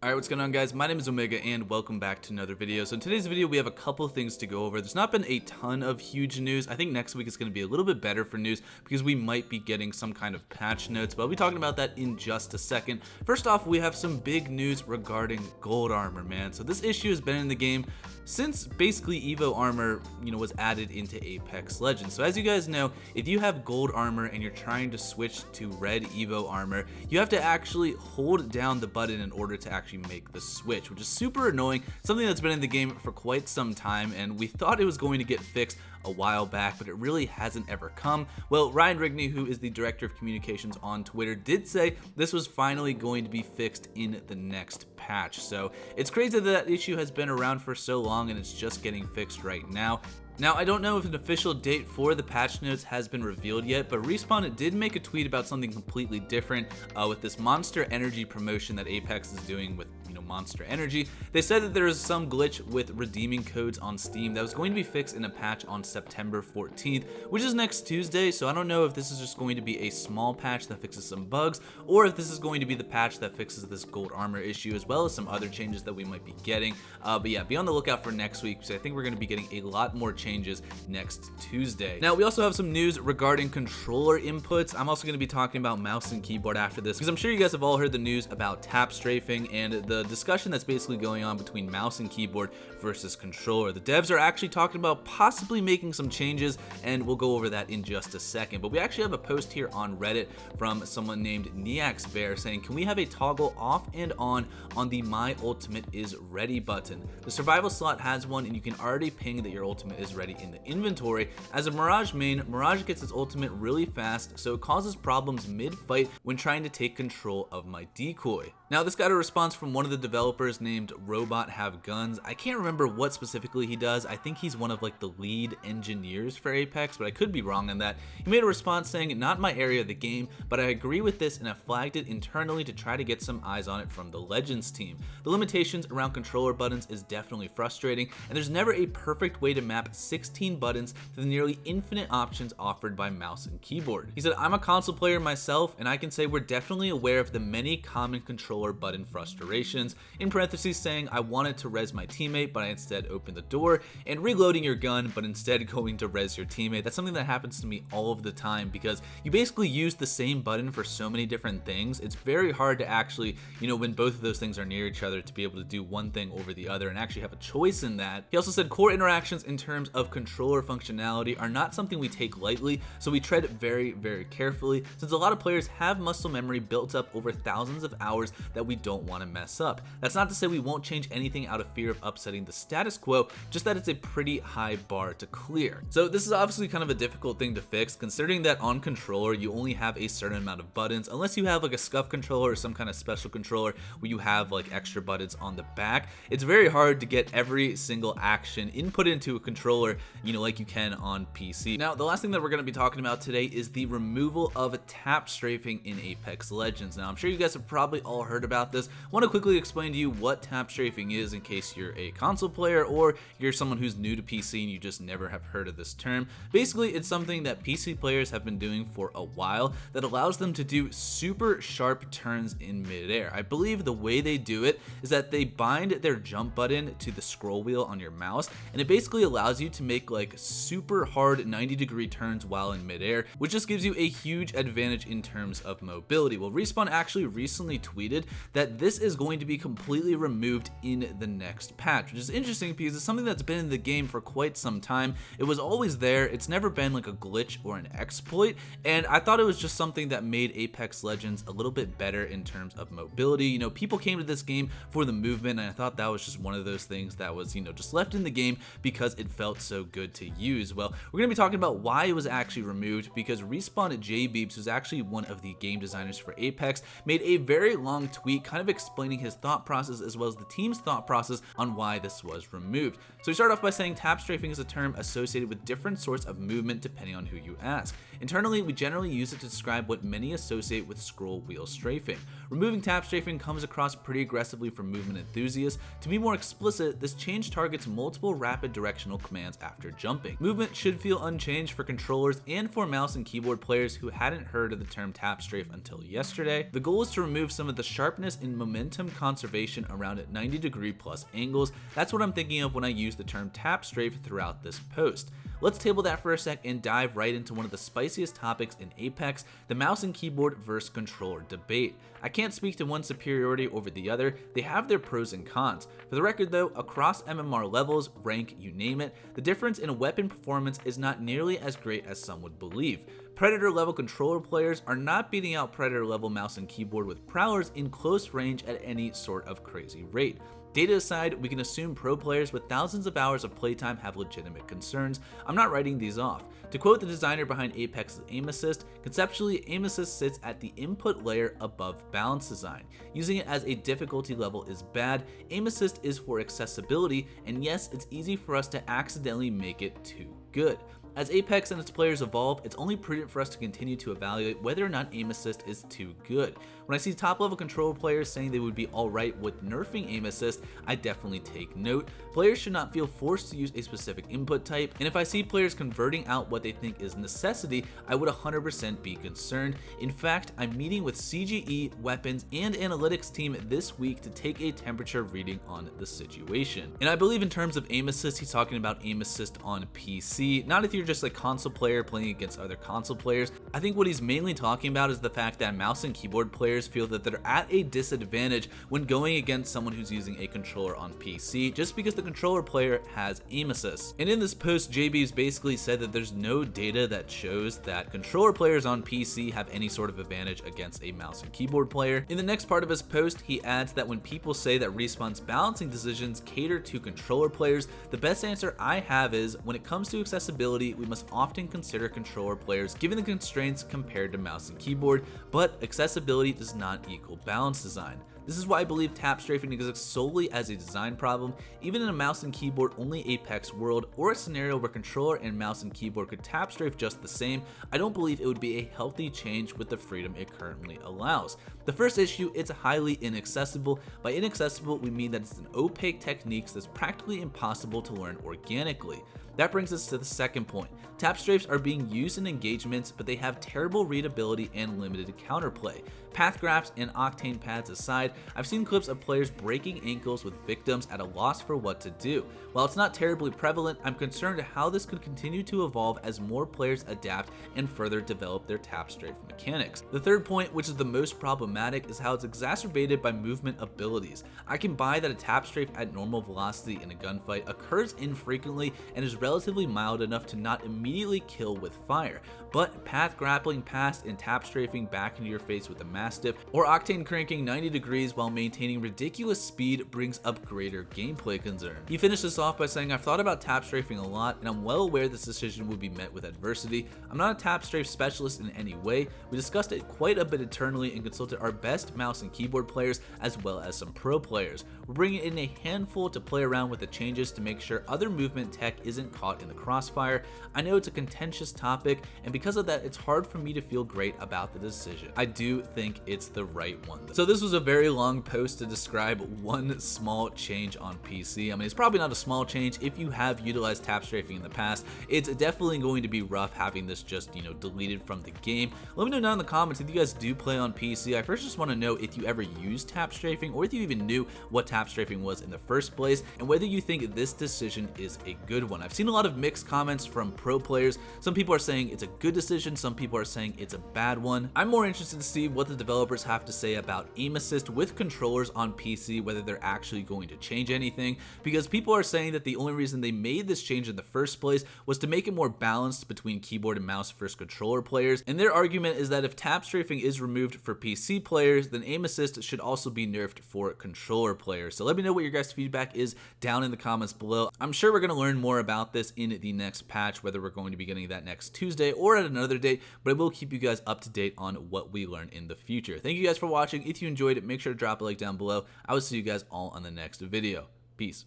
Alright, what's going on guys? My name is Omega and welcome back to another video. So in today's video we have a couple things to go over. There's not been a ton of huge news. I think next week is going to be a little bit better for news because we might be getting some kind of patch notes, but I'll be talking about that in just a second. First off, we have some big news regarding gold armor, man. So this issue has been in the game since basically Evo armor, was added into Apex Legends. So as you guys know, if you have gold armor and you're trying to switch to red Evo armor, you have to actually hold down the button in order to actually make the switch, which is super annoying, something that's been in the game for quite some time, and we thought it was going to get fixed a while back, but it really hasn't ever come. Well, Ryan Rigney, who is the director of communications on Twitter, did say this was finally going to be fixed in the next patch. So it's crazy that issue has been around for so long and it's just getting fixed right now. Now, I don't know if an official date for the patch notes has been revealed yet, but Respawn did make a tweet about something completely different with this Monster Energy promotion that Apex is doing with Monster Energy. They said that there is some glitch with redeeming codes on Steam that was going to be fixed in a patch on September 14th, which is next Tuesday. So I don't know if this is just going to be a small patch that fixes some bugs, or if this is going to be the patch that fixes this gold armor issue, as well as some other changes that we might be getting. But yeah, be on the lookout for next week, because I think we're going to be getting a lot more changes next Tuesday. Now, we also have some news regarding controller inputs. I'm also going to be talking about mouse and keyboard after this, because I'm sure you guys have all heard the news about tap strafing and the discussion that's basically going on between mouse and keyboard versus controller. The devs are actually talking about possibly making some changes, and we'll go over that in just a second. But we actually have a post here on Reddit from someone named Neax Bear saying, can we have a toggle off and on the My Ultimate is Ready button? The survival slot has one, and you can already ping that your ultimate is ready in the inventory. As a Mirage main, Mirage gets its ultimate really fast, so it causes problems mid-fight when trying to take control of my decoy. Now, this got a response from one of the developers named Robot Have Guns. I can't remember what specifically he does. I think he's one of the lead engineers for Apex, but I could be wrong on that. He made a response saying, not my area of the game, but I agree with this and I flagged it internally to try to get some eyes on it from the Legends team. The limitations around controller buttons is definitely frustrating, and there's never a perfect way to map 16 buttons to the nearly infinite options offered by mouse and keyboard. He said, I'm a console player myself, and I can say we're definitely aware of the many common controller button frustrations, in parentheses saying I wanted to res my teammate but I instead opened the door, and reloading your gun but instead going to res your teammate. That's something that happens to me all of the time because you basically use the same button for so many different things. It's very hard to actually, when both of those things are near each other, to be able to do one thing over the other and actually have a choice in that. He also said core interactions in terms of controller functionality are not something we take lightly, so we tread very, very carefully since a lot of players have muscle memory built up over thousands of hours that we don't want to mess up. That's not to say we won't change anything out of fear of upsetting the status quo, just that it's a pretty high bar to clear. So this is obviously kind of a difficult thing to fix, considering that on controller you only have a certain amount of buttons, unless you have a scuff controller or some kind of special controller where you have extra buttons on the back. It's very hard to get every single action input into a controller, like you can on PC. Now, the last thing that we're going to be talking about today is the removal of tap strafing in Apex Legends. Now, I'm sure you guys have probably all heard about this. I want to quickly explain to you what tap strafing is in case you're a console player or you're someone who's new to PC and you just never have heard of this term. Basically, it's something that PC players have been doing for a while that allows them to do super sharp turns in midair. I believe the way they do it is that they bind their jump button to the scroll wheel on your mouse, and it basically allows you to make super hard 90-degree turns while in midair, which just gives you a huge advantage in terms of mobility. Well, Respawn actually recently tweeted that this is going to be completely removed in the next patch, which is interesting because it's something that's been in the game for quite some time. It was always there. It's never been a glitch or an exploit, and I thought it was just something that made Apex Legends a little bit better in terms of mobility. People came to this game for the movement, and I thought that was just one of those things that was, just left in the game because it felt so good to use. Well, we're going to be talking about why it was actually removed, because Respawn JBeeps, who's actually one of the game designers for Apex, made a very long tweet kind of explaining his thought process as well as the team's thought process on why this was removed. So we start off by saying tap strafing is a term associated with different sorts of movement depending on who you ask. Internally, we generally use it to describe what many associate with scroll wheel strafing. Removing tap strafing comes across pretty aggressively for movement enthusiasts. To be more explicit, this change targets multiple rapid directional commands after jumping. Movement should feel unchanged for controllers and for mouse and keyboard players who hadn't heard of the term tap strafe until yesterday. The goal is to remove some of the sharp sharpness and momentum conservation around 90-degree plus angles. That's what I'm thinking of when I use the term tap strafe throughout this post. Let's table that for a sec and dive right into one of the spiciest topics in Apex, the mouse and keyboard versus controller debate. I can't speak to one superiority over the other, they have their pros and cons. For the record though, across MMR levels, rank, you name it, the difference in weapon performance is not nearly as great as some would believe. Predator level controller players are not beating out Predator level mouse and keyboard with prowlers in close range at any sort of crazy rate. Data aside, we can assume pro players with thousands of hours of playtime have legitimate concerns. I'm not writing these off. To quote the designer behind Apex's aim assist, conceptually aim assist sits at the input layer above balance design. Using it as a difficulty level is bad. Aim assist is for accessibility, and yes, it's easy for us to accidentally make it too good. As Apex and its players evolve, it's only prudent for us to continue to evaluate whether or not aim assist is too good. When I see top level controller players saying they would be alright with nerfing aim assist, I definitely take note. Players should not feel forced to use a specific input type, and if I see players converting out what they think is necessity, I would 100% be concerned. In fact, I'm meeting with CGE, weapons, and analytics team this week to take a temperature reading on the situation. And I believe in terms of aim assist, he's talking about aim assist on PC, not if you're just a console player playing against other console players. I think what he's mainly talking about is the fact that mouse and keyboard players feel that they're at a disadvantage when going against someone who's using a controller on PC just because the controller player has aim assist. And in this post, JB's basically said that there's no data that shows that controller players on PC have any sort of advantage against a mouse and keyboard player. In the next part of his post, he adds that when people say that Respawn's balancing decisions cater to controller players, the best answer I have is, when it comes to accessibility, we must often consider controller players given the constraints compared to mouse and keyboard, but accessibility does not equal balance design. This is why I believe tap strafing exists solely as a design problem. Even in a mouse and keyboard only Apex world, or a scenario where controller and mouse and keyboard could tap strafe just the same, I don't believe it would be a healthy change with the freedom it currently allows. The first issue, it's highly inaccessible. By inaccessible, we mean that it's an opaque technique that's practically impossible to learn organically. That brings us to the second point. Tap strafes are being used in engagements, but they have terrible readability and limited counterplay. Path graphs and octane pads aside, I've seen clips of players breaking ankles with victims at a loss for what to do. While it's not terribly prevalent, I'm concerned how this could continue to evolve as more players adapt and further develop their tap strafe mechanics. The third point, which is the most problematic, is how it's exacerbated by movement abilities. I can buy that a tap strafe at normal velocity in a gunfight occurs infrequently and is relatively mild enough to not immediately kill with fire, but path grappling past and tap strafing back into your face with a mastiff, or octane cranking 90 degrees while maintaining ridiculous speed brings up greater gameplay concern. He finished this off by saying, I've thought about tap strafing a lot and I'm well aware this decision would be met with adversity. I'm not a tap strafe specialist in any way. We discussed it quite a bit internally and consulted our best mouse and keyboard players as well as some pro players. We're bringing in a handful to play around with the changes to make sure other movement tech isn't caught in the crossfire. I know it's a contentious topic, and because of that, it's hard for me to feel great about the decision. I do think it's the right one though. So this was a very long post to describe one small change on PC. I mean, it's probably not a small change if you have utilized tap strafing in the past. It's definitely going to be rough having this just, deleted from the game. Let me know down in the comments if you guys do play on PC. I first just want to know if you ever used tap strafing, or if you even knew what tap strafing was in the first place, and whether you think this decision is a good one. I've seen a lot of mixed comments from pro players. Some people are saying it's a good decision, some people are saying it's a bad one. I'm more interested to see what the developers have to say about aim assist with controllers on PC, whether they're actually going to change anything, because people are saying that the only reason they made this change in the first place was to make it more balanced between keyboard and mouse versus controller players, and their argument is that if tap strafing is removed for PC players, then aim assist should also be nerfed for controller players. So let me know what your guys' feedback is down in the comments below. I'm sure we're going to learn more about this in the next patch, whether we're going to be getting that next Tuesday or at another date, but I will keep you guys up to date on what we learn in the future. Thank you guys for watching. If you enjoyed it, make sure to drop a like down below. I will see you guys all on the next video. Peace.